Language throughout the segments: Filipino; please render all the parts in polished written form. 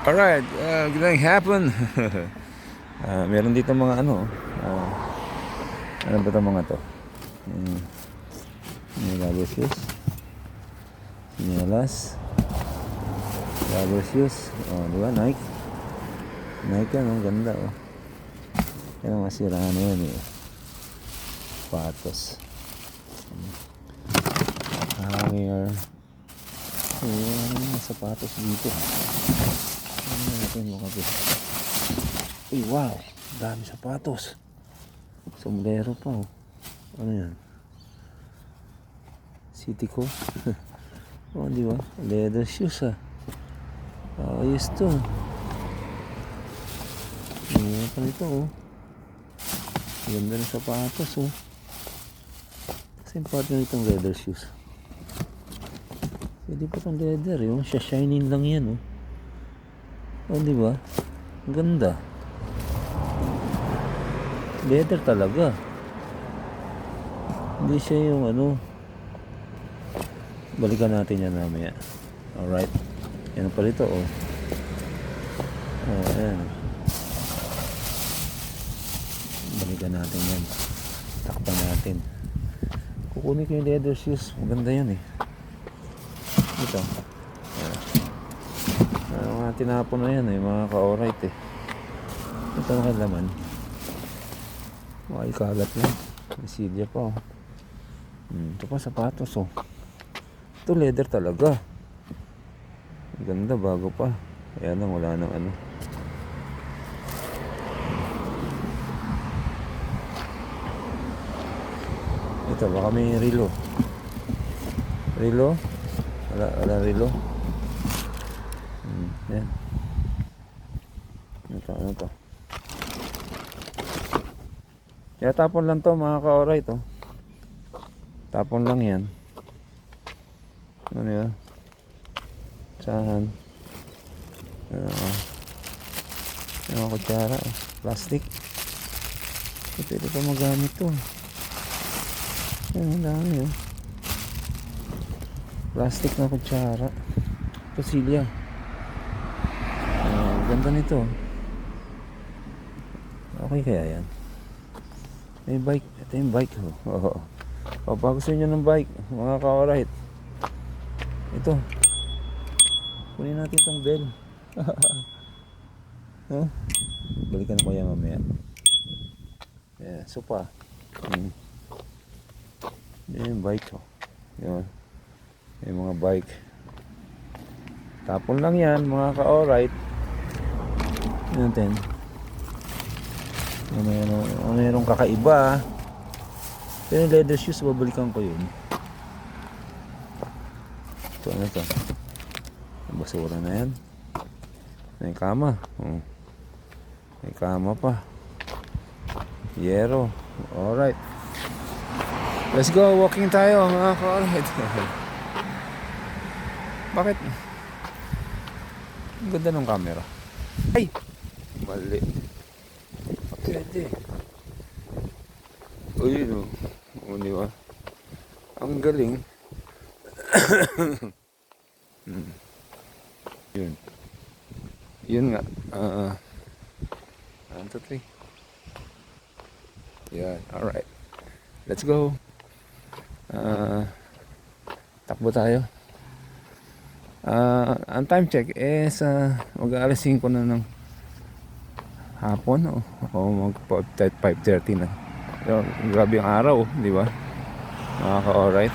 Alright, good hapon. Meron dito mga ano, ano ba itong mga to? Rubber shoes, sinyalas, rubber shoes. Oh, di ba? Nike. Nike yan, ang ganda oh. Yan ang masiraan na yan eh. Patos. Hanger. Ayan, mga sapatos dito. Ano natin mo kapit? Uy, wow! Dami sapatos. Sombrero pa oh. Ano yan? City ko. Oh, di ba? Leather shoes ah. Ayos to. Ayan pa nito oh. Ganda ng sapatos oh. Kasi important nitong leather shoes. Pwede pa itong leather yung shining lang yan oh. Oh, di ba? Ang ganda. Leather talaga. Hindi siya yung ano. Balikan natin yan mamaya. Alright. Yan pa rito oh. Oh, ayan. Balikan natin yan. Takpan natin. Kukunin ko yung leather shoes. Maganda yan eh. Ito. Mga tinapon na yan eh. Mga ka-alright eh. Ito na laman. Mga ikalat lang. May silya pa oh. Ito pa sapatos oh. Ito leather talaga. Ganda bago pa. Kaya lang wala nang ano. Ito baka may relo. Relo? Wala relo. Yan. Ano to? Kaya tapon lang to mga ka-alright oh. Tapon lang yan. Ano yan? Tsahan. Yung kutsara oh. Plastic. Pwede pa magamit to. Yan, ang dami oh. Plastic na kutsara. Pasilya. Ganda nito. Okay kaya yan? May bike. Ito yung bike oh. O pag gusto nyo ng bike mga ka-alright, ito kunin natin itong bell. Huh? Balikan ko yan mamaya. Yeah, sopa. Yan yung bike oh. Yan. Yung mga bike. Tapon lang yan mga ka-alright. Yan natin. Mayroong kakaiba. Pero yung leather shoes, babalikan ko yun. Ito ano ito? Basura na yan. May kama. May kama pa. Yero. Alright. Let's go. Walking tayo mga ka-alright. Bakit? Ang ganda ng camera. Ay! Mali. Pwede. Uy, no. O, di ba? Ang galing. Yun. Yun nga. 1, 2, 3. Yan. Alright. Let's go. Takbo tayo. Ang time check is mag-aalas 5 na ng hapon o mag 5:30 na. Grabe ang araw, di ba? Mga ka-alright.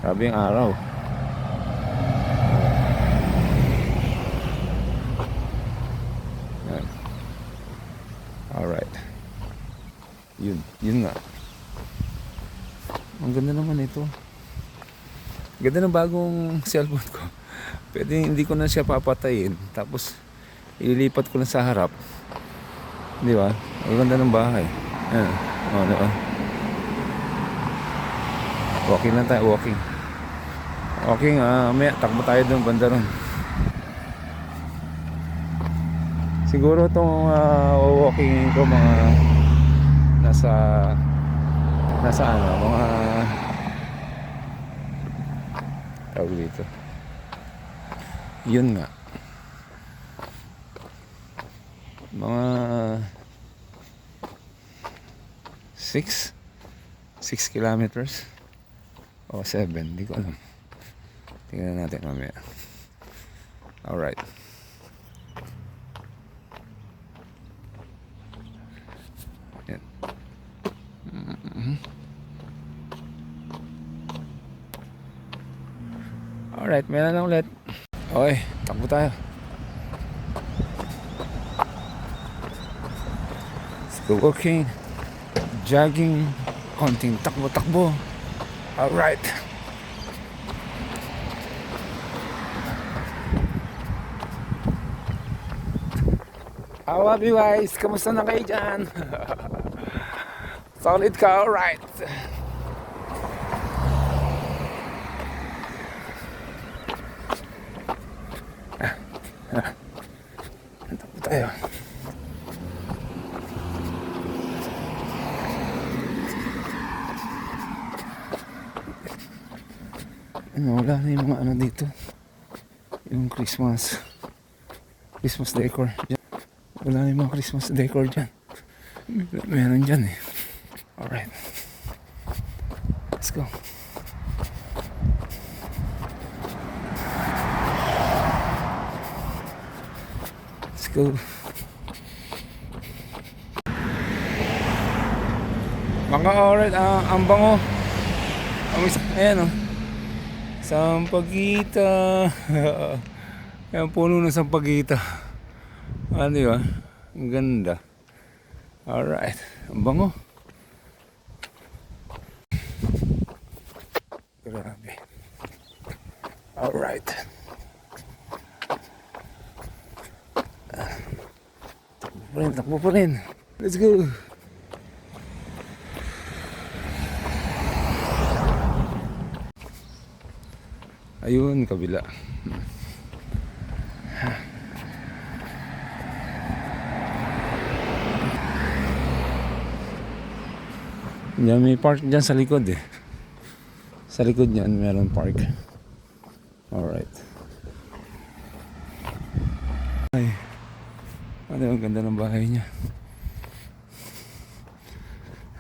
Grabe ang araw. Yan. Alright. Yun nga. Ang ganda naman ito. Ganda ng bagong cellphone ko. Pwede hindi ko na siya papatayin. Tapos ililipat ko na sa harap. Di ba? Ang ganda ng bahay. Ayan. O, diba? Walking lang tayo. Walking. May takbo tayo doon. Banda ron. Siguro itong walking ko mga nasa ano, mga tawag dito. Yun nga. Mga 6 kilometers o 7, hindi ko alam. Tingnan natin mamaya. Alright. Yan. Alright, meron na ulit. Okay, takbo tayo. Let's go walking, jogging, konting takbo-takbo. Alright. Awabi guys, kamusta na kayo dyan? Solid ka, alright. Takbo tayo. Wala na yung mga ano dito. Yung Christmas decor dyan. Wala na yung mga Christmas decor dyan. Meron dyan eh. Alright. Let's go. Let's go. Mga alright, ang bango. Ayan o. Sampaguita. Ayan, puno ng sampaguita. Ano yun? Ang ganda. Alright. Ang bango. Grabe. Alright. Takbo pa rin. Let's go. Ayun, kabila. Yan, may park dyan sa likod eh. Sa likod niyan meron park. Alright. Ay, ano yung ganda ng bahay niya.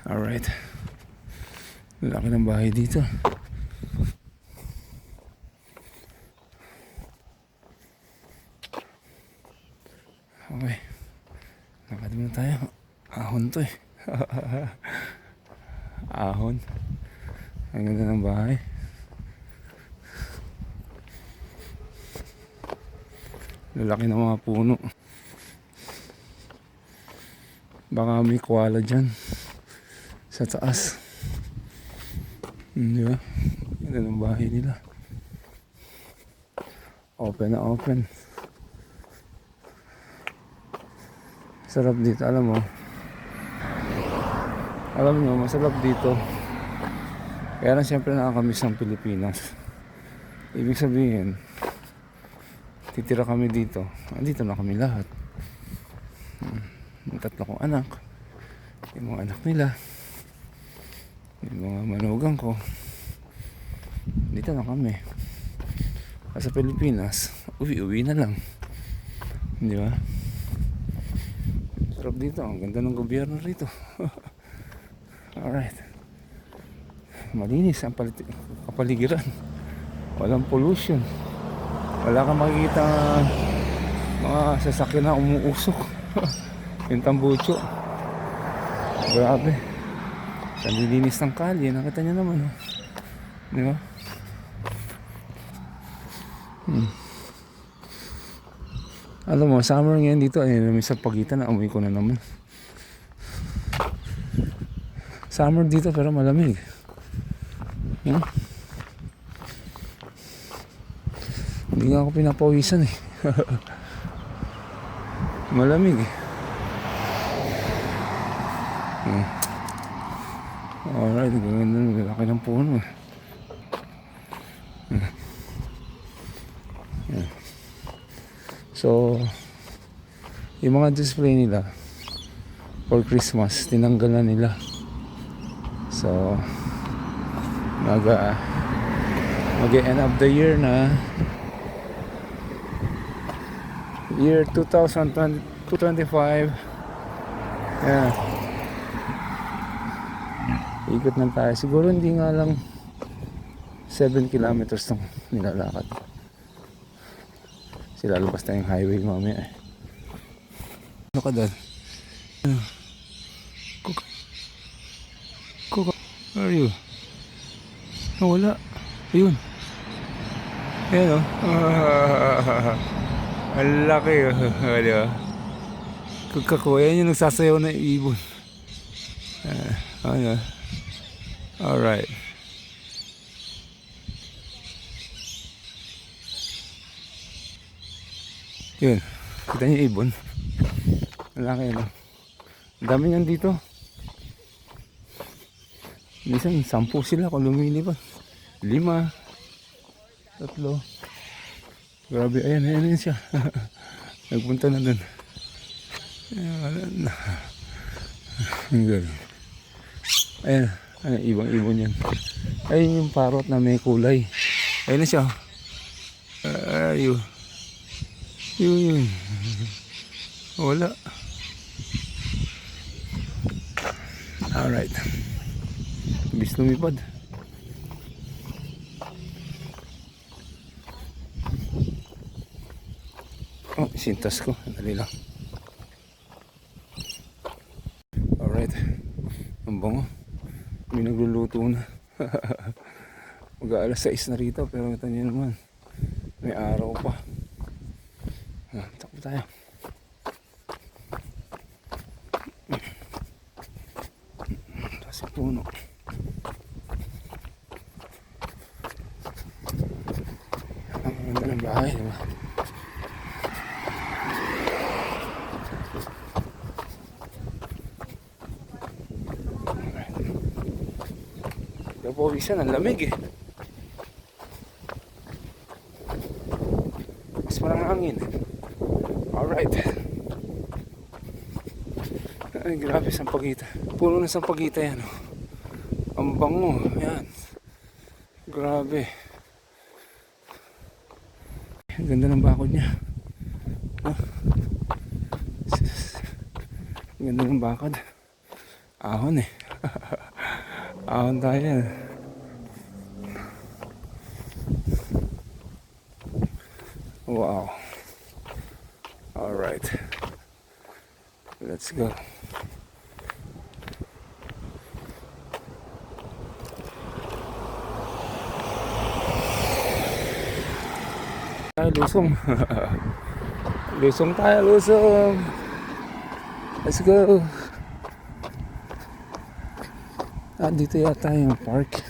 Alright. Laki ng bahay dito. Okay. Lakad muna tayo. Ahon to eh. Ahon. Ang ganda ng bahay. Lalaki ng mga puno. Baka may koala dyan sa taas. Di ba? Ganda ng bahay nila. Open na open. Sarap dito, alam mo. Alam nyo, masarap dito. Kaya lang siyempre nakakamiss ng Pilipinas. Ibig sabihin, titira kami dito. Andito na kami lahat. Yung 3 kong anak. Yung mga anak nila. Yung mga manugang ko. Dito na kami. Sa Pilipinas, uwi-uwi na lang. Di ba? Sarap dito. Ang ganda ng gobyerno rito. Alright. Malinis ang kapaligiran. Walang pollution. Wala kang makikita mga sasakyan na umuusok. Yung tambucho. Grabe. Nalilinis ng kalye. Nakita niyo naman. Di ba? Alam mo, summer ngayon dito, ay may sampaguita na umuwi ko na naman. Summer dito pero malamig. Hindi nga ako pinapawisan eh. Malamig eh. Alright, ganda ng laki ng puno eh. So, yung mga display nila for Christmas, tinanggal na nila. So, mag-end of the year na, year 2020, 225. Yeah. Ikot lang tayo. Siguro hindi nga lang 7 kilometers ng nilalakad. Kasi lalabas tayong highway mamaya eh. Ano ka doon? Kuka. Where are you? Wala. Ayun. Ayan o. Ang laki o. Diba? Kukako. Ayan yung nagsasayaw na ibon. Ano? Alright. Yun. Kita niyo ibon. Ang laki no. Ang dami niyan dito. Minsan 10 sila kung lumilipad. 5. 3. Grabe. Ayan siya. Nagpunta na dun. Ayan. Ayan, ibang-ibon yan. Ayun yung parrot na may kulay. Ayun na siya. Ayun. Yun. Wala. Alright. Bis lumipad. Oh, sintas ko. Dali lang. Alright. Ang bango. May nagluluto na. Mag-aalas 6 na rito. Pero ito nyo naman. May araw pa. Takbo tayo. Tapos yung puno. Ang ganda ng bahay, diba? Pawisan, ang lamig eh. Mas parang hangin. Alright. Ay, grabe, sampagita. Puno na sampagita yan. Oh. Ang bango. Yan. Grabe. Ang ganda ng bakod niya. Oh. Ang ganda ng bakod. Ahon eh. Ahon tayo yan. Wow. Alright. Let's go. Tayo lusong. Lusong tayo, lusong. Let's go. Dito yata yung park.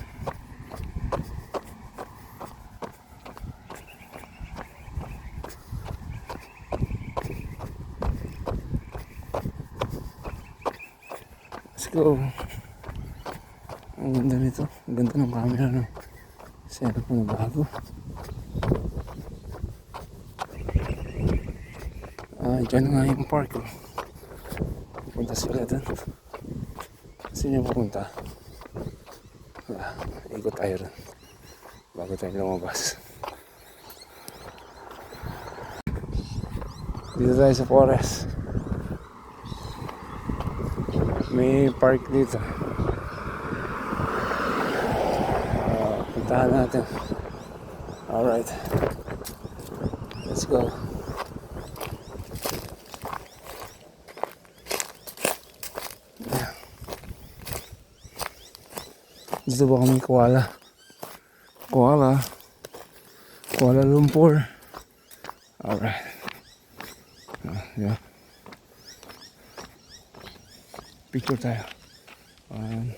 Let's go. Ang ganda nito. Ang ganda ng camera no. Setup na bago. Dyan nga yung park. Oh. Pupunta sila dun. Saan yung pupunta? Ikot tayo rin bago tayo lumabas. Dito tayo sa forest. May park dito. Puntahan natin. Alright. Let's go. Dito ba kami Kuala Lumpur. Alright. Yeah. Picture tayo. 1,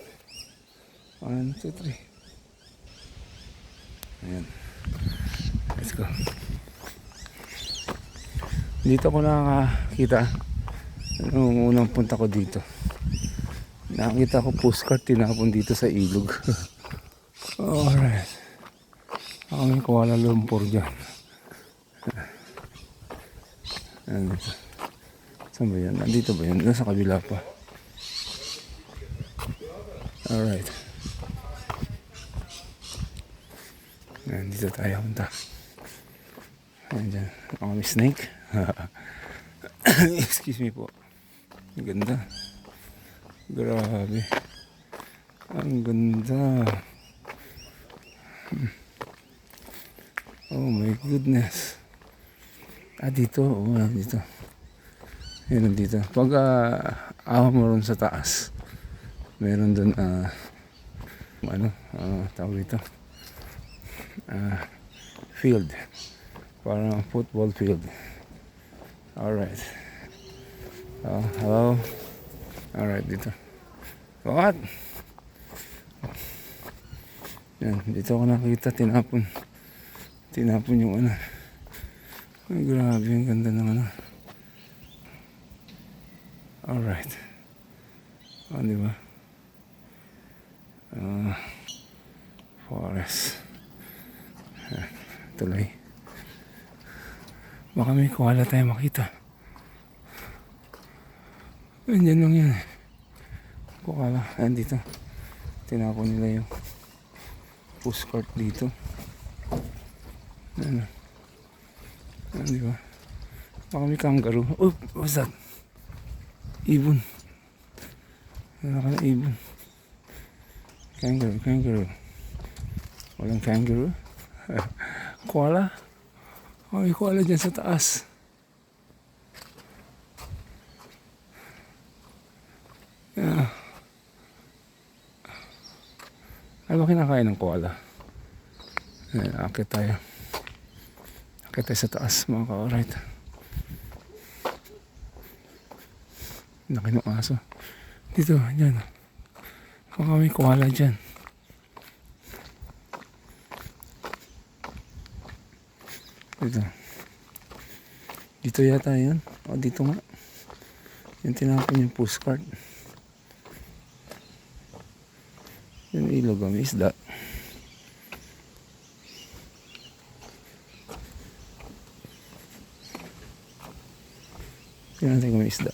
2, 3. Ayan. Let's go. Dito ko nakakita nung unang punta ko dito. Nakita ko postcard tinapon dito sa ilog. Alright. Ako may Kuala Lumpur dyan. Nandito. Saan ba yan? Nandito ba yan? Nasa kabila pa. Alright. Nandito tayo punta. Ayan dyan. Ako may snake. Excuse me po. Ang ganda. Grabe. Ang ganda. Oh my goodness. Dito. Dito. Meron dito. Pag awa mo ron sa taas, meron dun, tawag dito. Field. Parang football field. Alright. Hello. Alright, dito. What? Yan, dito ako nakita, tinapon yung ano. Ay, grabe, ang ganda ng ano. Alright. Diba? Forest. Tuloy. Baka may koala tayo makita. Andyan lang yan. Koala. Ayan dito. Tinapon nila yung pushcart dito. Ano? Diba? Baka may kangaroo. Oh, what's that? Ibon. Wala ka na ibon. Kangaroo. Walang kangaroo. Koala. Oh, may koala dyan sa taas. Yeah. Ano ba kinakain ng koala? Akit tayo. Akit tayo sa taas, mga ka-alright. Laki ng aso. Dito, dyan. Baka may koala dyan. Dito yata yan. Dito nga. Yung tinapon yung postcard. Yung ilog, may isda. Tingnan natin kung may isda.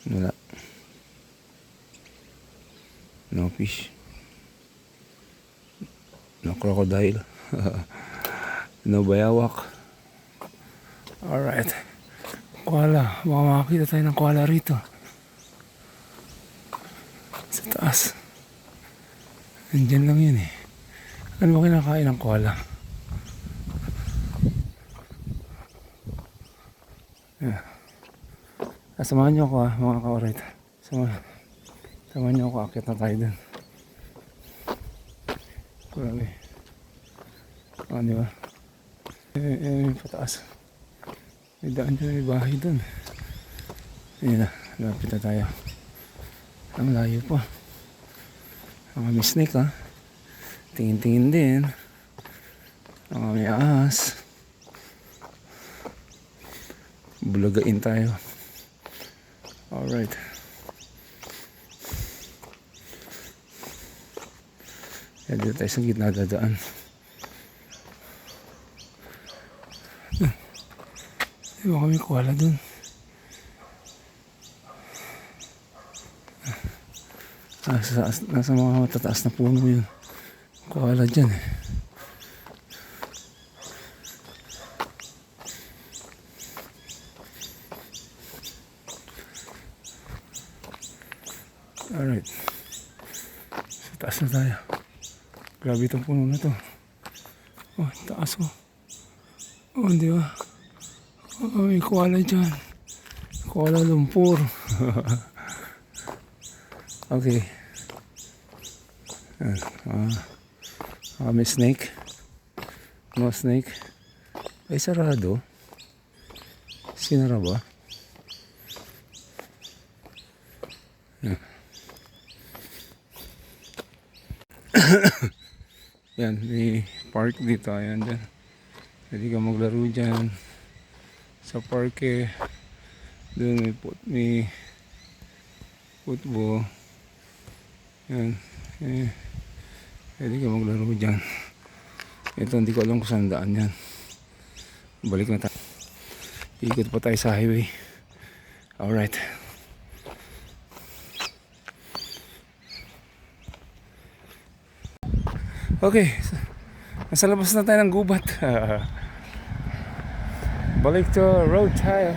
Wala. No fish. No crocodile. No bayawak. Alright. Koala. Baka makakita tayo ng koala rito. Sa taas. Nandyan lang yun eh. Ano ba kinakain ng koala? Yeah. Samahan nyo ako mga ka-alright. Samahan nyo ako. Akit na tayo dun. Grabe. Diba? May pataas. May daan dyan, may bahay dun. Ayan na, lapit na tayo. Ang layo pa. May snake ha. Tingin-tingin din. May ahas. Bulagain tayo. Alright. Dito tayo sa gitna dadaan. Baka may koala dun. Nasa mga matataas na puno yun. Koala dyan eh. Alright. Sa taas na tayo. Grabe itong puno na to. Taas oh. Di ba? May koala dyan. Kuala Lumpur. Okay. May snake. No snake. Ay, sarado. Sinara ba? Yan, may park dito. Ayan dyan. Pwede ka maglaro dyan. Sa parke. Doon may football. Yan. Pwede ka maglaro dyan. Ito, hindi ko alam kung saan daan yan. Balik na tayo. Ikot pa tayo sa highway. Alright. Okay. Nasa labas na tayo ng gubat. Balik to road tayo.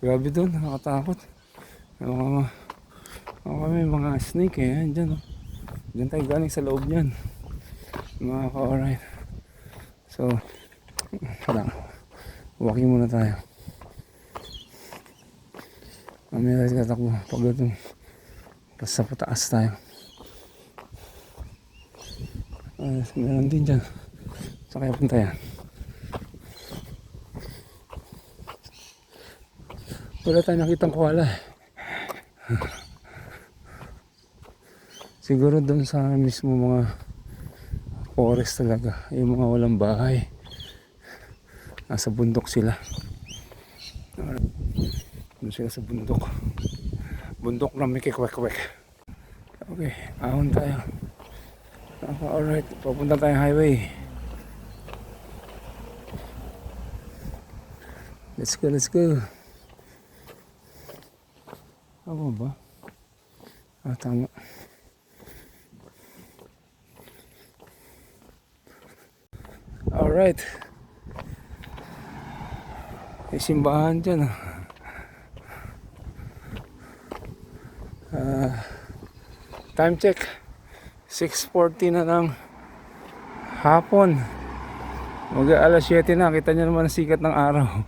Grabe doon, nakakatakot. May mga snake eh, dyan oh. Dyan tayo galing sa loob niyan. Mga ka-alright. So, walking muna tayo. Mamaya tayo tatakbo. Pag ito, basta pataas tayo. Meron din dyan. Saan kaya punta yan? Wala tayo nakitang koala. Siguro doon sa mismo mga forest talaga. Yung mga walang bahay. Nasa bundok sila. Doon sila sa bundok. Bundok na may kikwek-kwek. Okay, ahon tayo. Alright, papunta tayong highway. Let's go, let's go. Tama ba? Tama. Alright. May simbahan dyan. Time check. 6:40 na ng hapon. Mag-alas 7 na. Kita nyo naman ang sikat ng araw.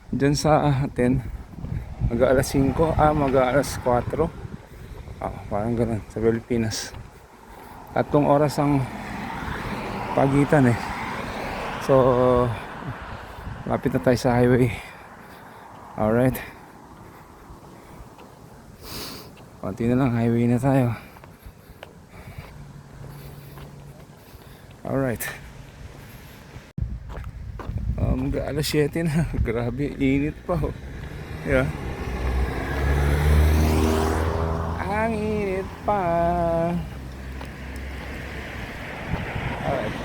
Diyan sa atin mag-alas 5. Mag-alas 4. Parang ganun sa Pilipinas. 3 oras ang pagitan eh. So lapit na tayo sa highway. Alright. Konti na lang, highway na tayo. Alright. Mag-alas 7 na. Grabe, init pa oh. Yeah. Ang init pa. Alright.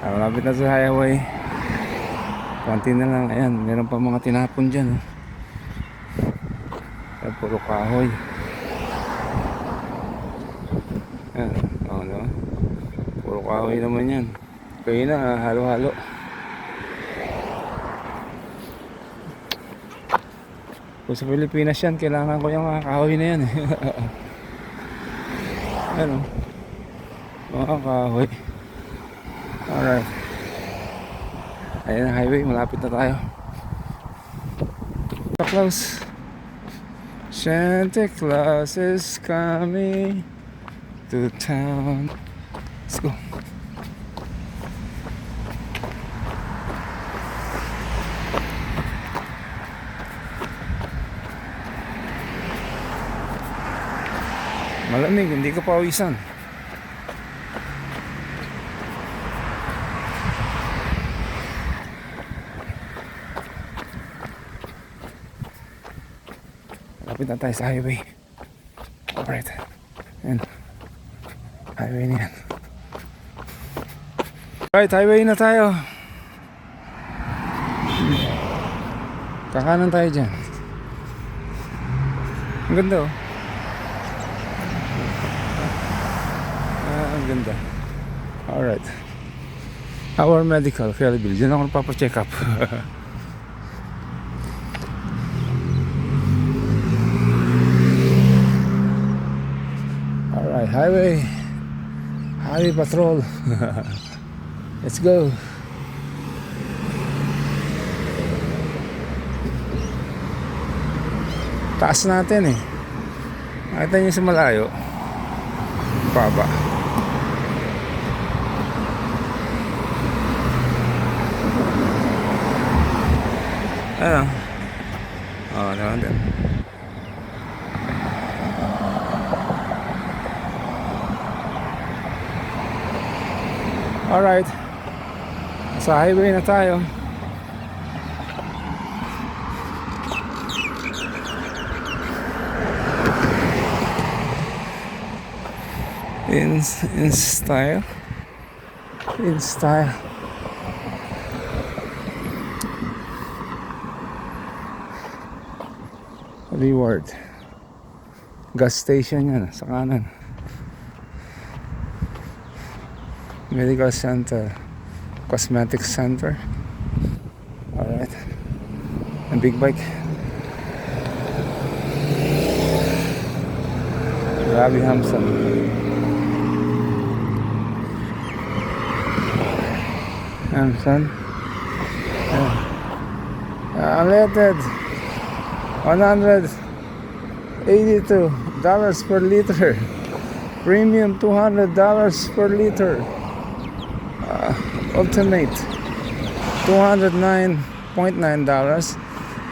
Malapit na sa highway. Konti na lang. Ayan, meron pa mga tinapon dyan. Ayan, puro kahoy. Ayan, no? Puro kahoy naman yan. Kaya na, halo-halo. Kung sa Pilipinas yan, kailangan ko yung mga kahoy na yan. Ayan o. Mga kahoy. Alright. Ayan ang highway, malapit na tayo. Santa Claus. Santa Claus is coming to town. Let's go. Malamig, hindi ka pawisan. Lapit na tayo sa highway. Alright. Ayan. Highway na yan. Alright, highway na tayo. Kakanan tayo dyan. Ang ganda oh. Ang ganda. Alright. Our medical, Philippines. Diyan ako nagpapacheck up. Alright, highway patrol. Let's go. Taas natin eh. Nakita niyo sa malayo. Baba. Ano? Naman din. Alright. Sa highway na tayo. In style. Reward. Gas station yan sa kanan. Medical center. Cosmetic center. Alright. A big bike. Rabbi Hamson. Hamson. Unleaded. $182 per liter. Premium $200 per liter. Ultimate $209.9.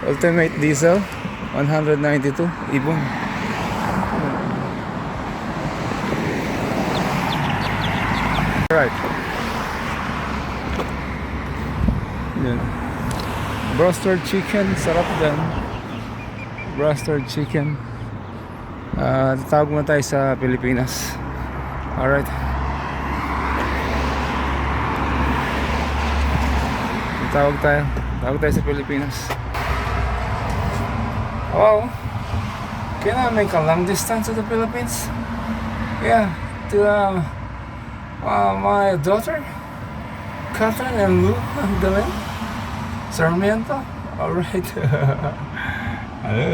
Ultimate diesel $192. Ibon. Right. Yan. Roasted chicken, sarap din. Roasted chicken. Tawag mo tayo sa Pilipinas. Alright. Tawag tayo sa Pilipinas. Hello. Can I make a long distance to the Philippines? Yeah, to my daughter, Catherine and Lou Belen Sarmiento. Alright. Hello.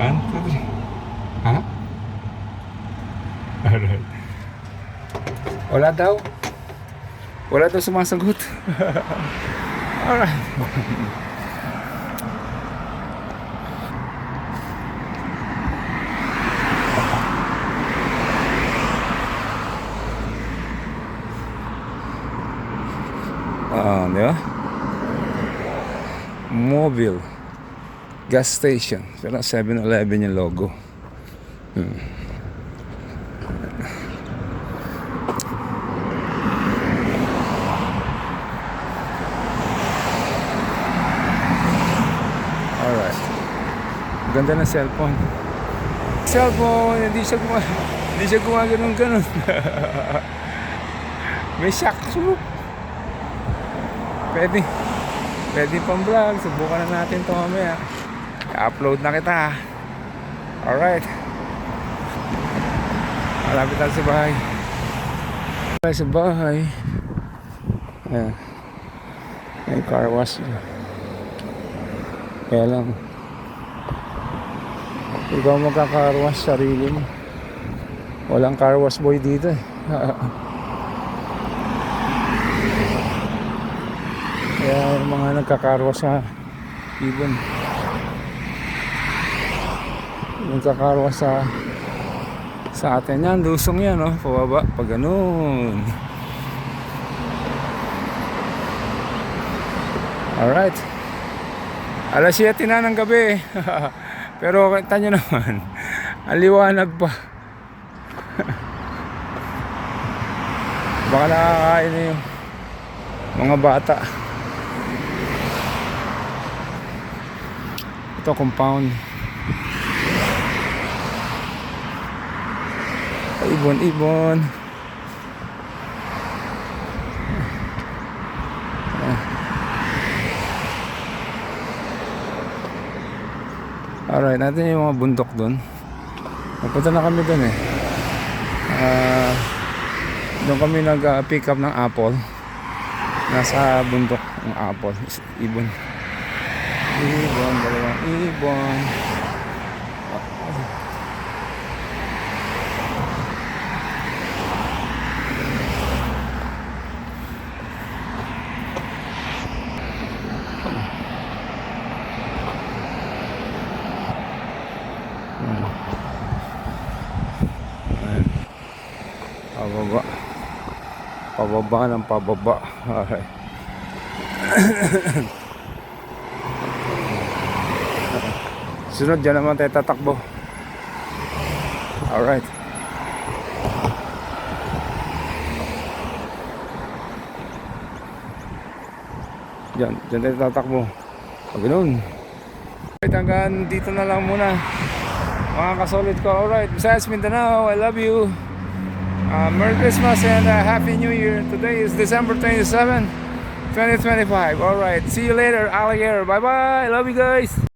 1, 2, 3. Huh? Alright. Wala daw sumasagot. Alright. Di ba? Mobile gas station. Pero 7-Eleven yung logo. Alright. Ganda ng cellphone. Hindi siya gumagano'n. May shock sulok. Pwede pang vlog. Subukan na natin ito mamaya. I-upload na kita. Alright. Malapit tayo sa bahay. Ayan. May car wash. Kaya lang, ikaw magka-car wash sarili mo. Walang car wash boy dito eh. Kaya yung mga nagkakarwa sa ibon, nagkakarwa sa atin yan, lusong yan, no? Pababa, pag ganun. Alright. Alas 7 na ng gabi. Pero kita nyo naman, aliwanag pa. Baka nakakain na yung mga bata. Ito compound. Ibon. Alright, natin yung mga bundok doon. Napunta na kami doon eh. Doon kami nag-pick up ng apple. Nasa bundok ng apple. Ibon, dalawang ibon. Pababa. Okay. Sunod dyan naman tayo tatakbo. Alright. Dyan tayo tatakbo. Ganun. Alright, hanggang dito na lang muna mga kasolid ko. Alright, besides Mindanao, I love you. Merry Christmas and Happy New Year. Today is December 27. 2025. Alright, see you later, alligator. Bye bye. Love you guys.